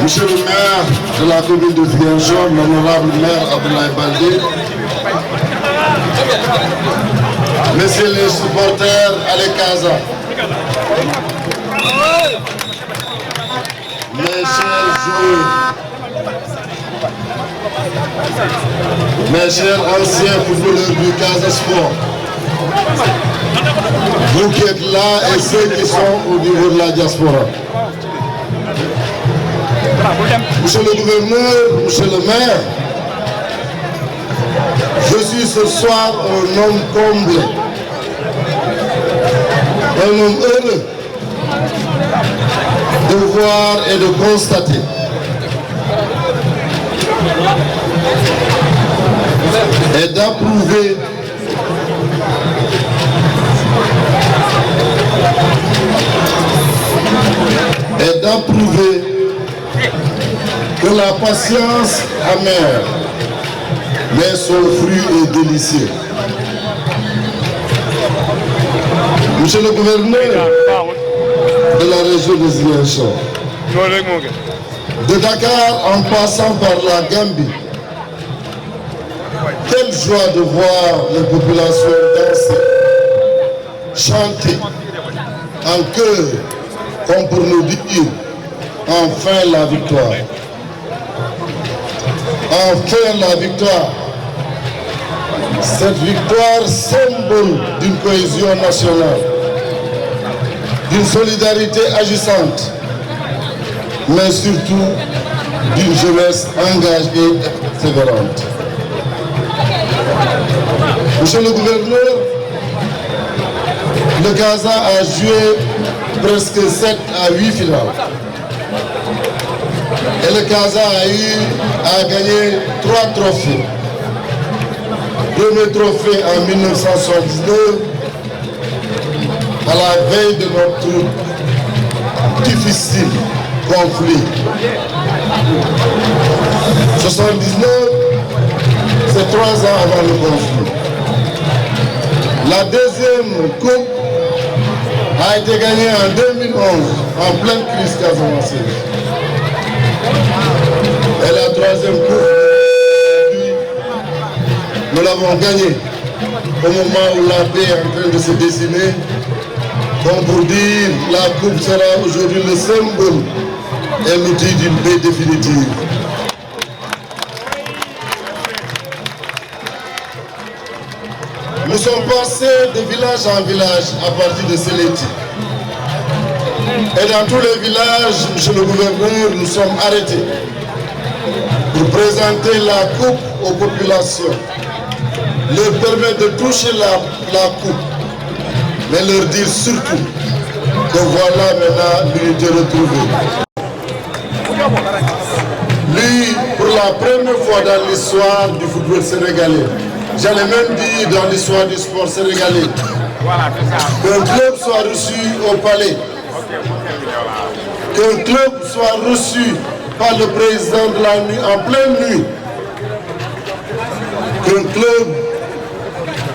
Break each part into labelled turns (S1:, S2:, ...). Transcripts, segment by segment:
S1: Monsieur le maire de la commune de Ziguinchor, l'honorable maire Abdoulaye Baldé, messieurs les supporters Allez Casa, mes chers joueurs, mes chers anciens footballeurs du Casa Sport, vous qui êtes là et ceux qui sont au niveau de la diaspora. Monsieur le gouverneur, monsieur le maire, je suis ce soir un homme comblé, un homme heureux de voir et de constater et d'approuver que la patience amère, mais son fruit est délicieux. Monsieur le gouverneur de la région de Ziguinchor, de Dakar en passant par la Gambie, quelle joie de voir les populations danser, chanter en chœur, comme pour nous dire enfin la victoire. Enfin la victoire. Cette victoire symbole d'une cohésion nationale, d'une solidarité agissante, mais surtout d'une jeunesse engagée et persévérante. Monsieur le gouverneur, le Casa a joué presque 7 à 8 finales. Et le Casa a gagné 3 trophées. Premier trophée en 1979, à la veille de notre difficile conflit. 79, c'est 3 ans avant le conflit. La deuxième coupe a été gagnée en 2011, en pleine crise casamançaise. Et la troisième coupe, nous l'avons gagnée au moment où la paix est en train de se dessiner. Comme pour dire, la coupe sera aujourd'hui le symbole et l'outil d'une paix définitive. Nous sommes passés de village en village à partir de Séléti. Et dans tous les villages, monsieur le gouverneur, nous sommes arrêtés pour présenter la coupe aux populations, leur permettre de toucher la coupe, mais leur dire surtout que voilà maintenant l'unité retrouvée. Lui, pour la première fois dans l'histoire du football sénégalais, j'allais même dire dans l'histoire du sport sénégalais, qu'un club soit reçu au palais, qu'un club soit reçu par le président de la nuit en pleine nuit, qu'un club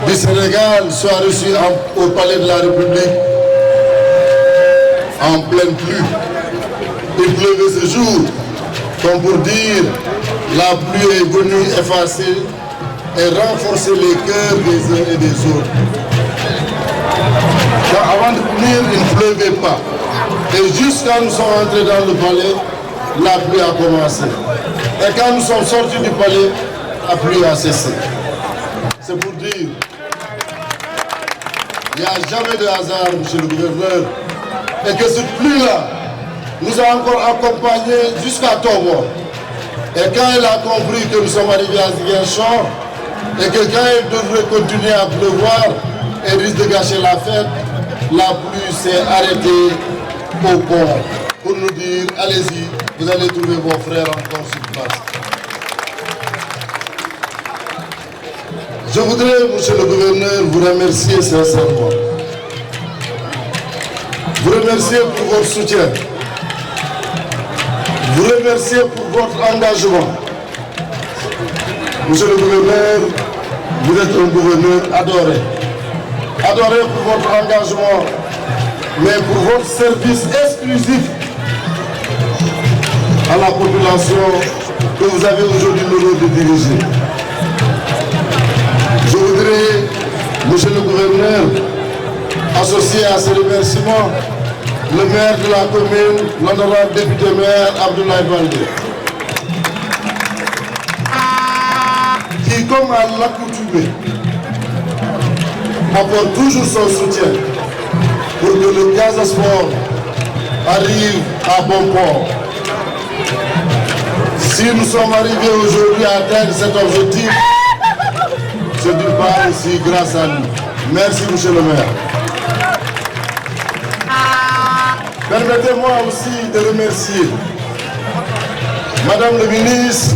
S1: du Sénégal soit reçu au palais de la République en pleine pluie. Il pleuvait ce jour, comme pour dire, la pluie est venue effacer et renforcer les cœurs des uns et des autres. Car avant de venir, il ne pleuvait pas. Et jusqu'à nous sommes entrés dans le palais, la pluie a commencé. Et quand nous sommes sortis du palais, la pluie a cessé. C'est pour dire, il n'y a jamais de hasard, monsieur le gouverneur, et que cette pluie-là nous a encore accompagnés jusqu'à Togo. Et quand elle a compris que nous sommes arrivés à Ziguinchor, et que quand elle devrait continuer à pleuvoir et risque de gâcher la fête, la pluie s'est arrêtée au pont pour nous dire, allez-y, vous allez trouver vos frères encore sur place. Je voudrais, monsieur le gouverneur, vous remercier sincèrement. Vous remercier pour votre soutien. Vous remercier pour votre engagement. Monsieur le gouverneur, vous êtes un gouverneur adoré. Adoré pour votre engagement, mais pour votre service exclusif à la population que vous avez aujourd'hui l'honneur de diriger. Je voudrais, monsieur le gouverneur, associer à ce remerciement le maire de la commune, l'honorable député maire Abdoulaye Baldé, qui, comme à l'accoutumée, apporte toujours son soutien pour que le Casa Sport arrive à bon port. Si nous sommes arrivés aujourd'hui à atteindre cet objectif, c'est d'une part aussi grâce à nous. Merci, monsieur le maire. Permettez-moi aussi de remercier Madame le ministre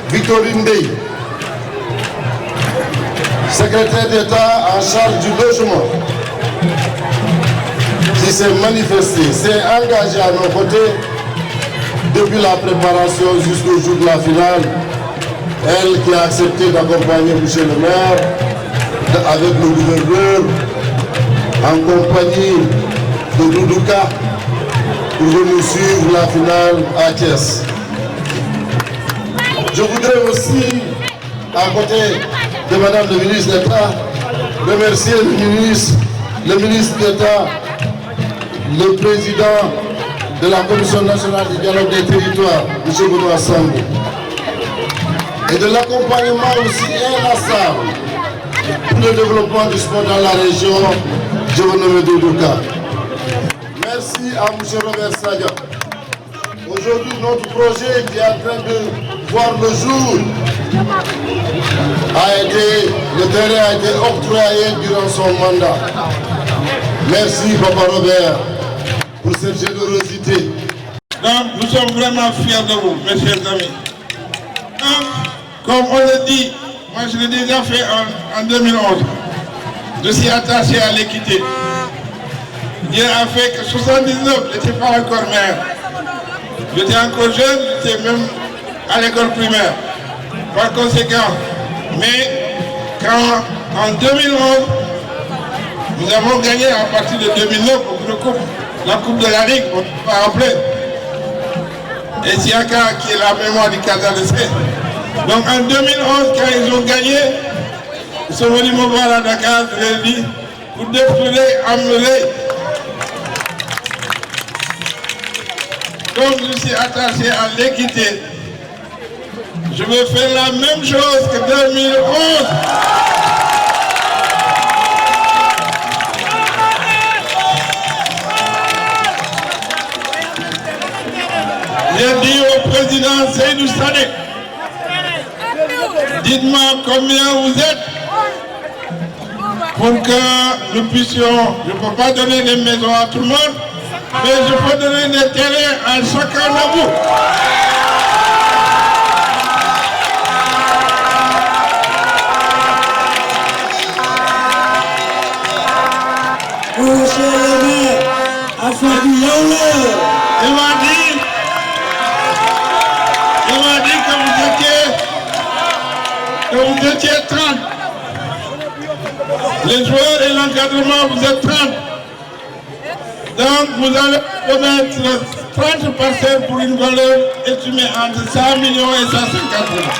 S1: Victorine Ndeye, secrétaire d'État en charge du logement, qui s'est manifestée, s'est engagée à nos côtés depuis la préparation jusqu'au jour de la finale. Elle qui a accepté d'accompagner M. le maire avec le gouverneur en compagnie de Doudouka pour venir suivre la finale à Thiès. Je voudrais aussi, à côté de Madame le ministre d'État, remercier le ministre d'État, le président de la Commission nationale du dialogue des territoires, M. Benoît Sambou, et de l'accompagnement aussi inlassable pour le développement du sport dans la région, je vous nomme Doudouka. Merci à M. Robert Sadia. Aujourd'hui, notre projet qui est en train de voir le jour le terrain a été octroyé durant son mandat. Merci, Papa Robert, pour cette générosité.
S2: Donc, nous sommes vraiment fiers de vous, mes chers amis. Donc, comme on le dit, moi je l'ai déjà fait en 2011. Je suis attaché à l'équité. Dieu a fait que 79, je n'étais pas encore maire. J'étais encore jeune, j'étais même à l'école primaire. Par conséquent, mais quand en 2011, nous avons gagné à partir de 2009 la Coupe de la Ligue, on ne peut pas rappeler. Et Siaka qui est la mémoire du Casa de Sé. Donc en 2011, quand ils ont gagné, ils sont venus me voir à Dakar, je leur ai dit, pour défouler, amener. Donc je suis attaché à l'équité. Je vais faire la même chose que 2011. J'ai dit au président Seydou Sané, dites-moi combien vous êtes pour que nous puissions, je ne peux pas donner des maisons à tout le monde, mais je peux donner des terrains à chacun de vous. Il m'a dit que vous étiez 30. Les joueurs et l'encadrement, vous êtes 30. Donc vous allez remettre 30 parcelles pour une valeur estimée entre 100 millions et 150 millions.